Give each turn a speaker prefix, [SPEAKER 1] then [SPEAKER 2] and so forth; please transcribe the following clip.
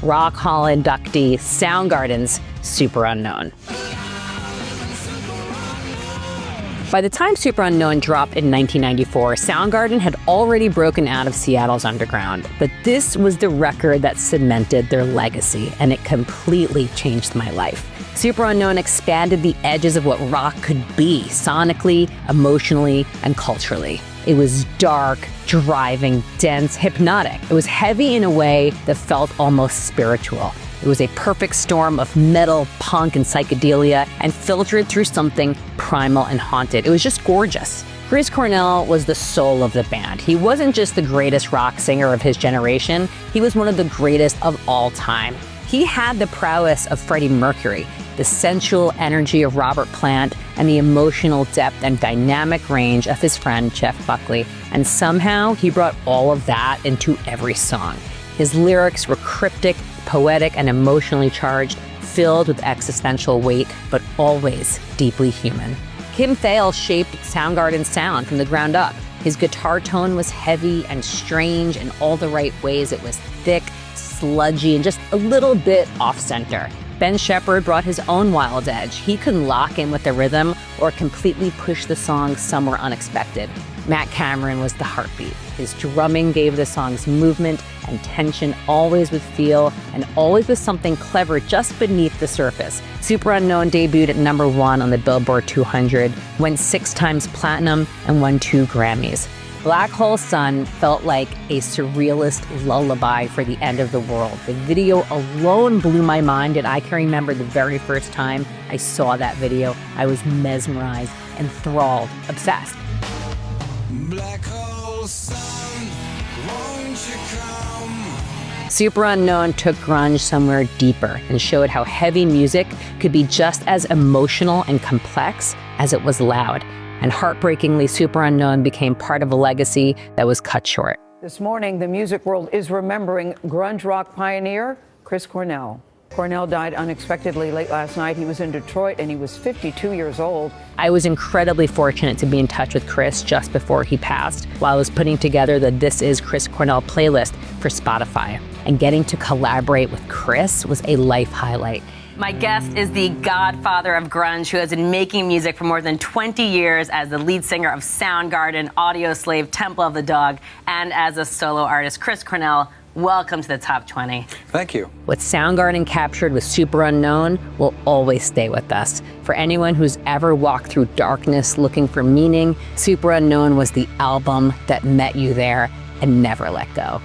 [SPEAKER 1] Rock Hall inductee, Soundgarden's Super Unknown. By the time Super Unknown dropped in 1994, Soundgarden had already broken out of Seattle's underground. But this was the record that cemented their legacy, and it completely changed my life. Super Unknown expanded the edges of what rock could be, sonically, emotionally, and culturally. It was dark, driving, dense, hypnotic. It was heavy in a way that felt almost spiritual. It was a perfect storm of metal, punk, and psychedelia, and filtered through something primal and haunted. It was just gorgeous. Chris Cornell was the soul of the band. He wasn't just the greatest rock singer of his generation, he was one of the greatest of all time. He had the prowess of Freddie Mercury, the sensual energy of Robert Plant, and the emotional depth and dynamic range of his friend Jeff Buckley. And somehow he brought all of that into every song. His lyrics were cryptic, poetic, and emotionally charged, filled with existential weight, but always deeply human. Kim Thayil shaped Soundgarden's sound from the ground up. His guitar tone was heavy and strange in all the right ways. It was thick, sludgy, and just a little bit off-center. Ben Shepherd brought his own wild edge. He could lock in with the rhythm or completely push the song somewhere unexpected. Matt Cameron was the heartbeat. His drumming gave the songs movement and tension, always with feel and always with something clever just beneath the surface. Super Unknown debuted at #1 on the Billboard 200, went 6 times platinum, and won 2 Grammys. Black Hole Sun felt like a surrealist lullaby for the end of the world. The video alone blew my mind, and I can remember the very first time I saw that video. I was mesmerized, enthralled, obsessed.
[SPEAKER 2] Black hole sun, won't you come?
[SPEAKER 1] Super Unknown took grunge somewhere deeper and showed how heavy music could be just as emotional and complex as it was loud. And heartbreakingly, Super Unknown became part of a legacy that was cut short.
[SPEAKER 3] This morning, the music world is remembering grunge rock pioneer Chris Cornell. Cornell died unexpectedly late last night. He was in Detroit and he was 52 years old.
[SPEAKER 1] I was incredibly fortunate to be in touch with Chris just before he passed while I was putting together the This Is Chris Cornell playlist for Spotify. And getting to collaborate with Chris was a life highlight.
[SPEAKER 4] My guest is the godfather of grunge, who has been making music for more than 20 years as the lead singer of Soundgarden, Audioslave, Temple of the Dog, and as a solo artist. Chris Cornell, welcome to the Top 20.
[SPEAKER 2] Thank you.
[SPEAKER 1] What Soundgarden captured with Super Unknown will always stay with us. For anyone who's ever walked through darkness looking for meaning, Super Unknown was the album that met you there and never let go.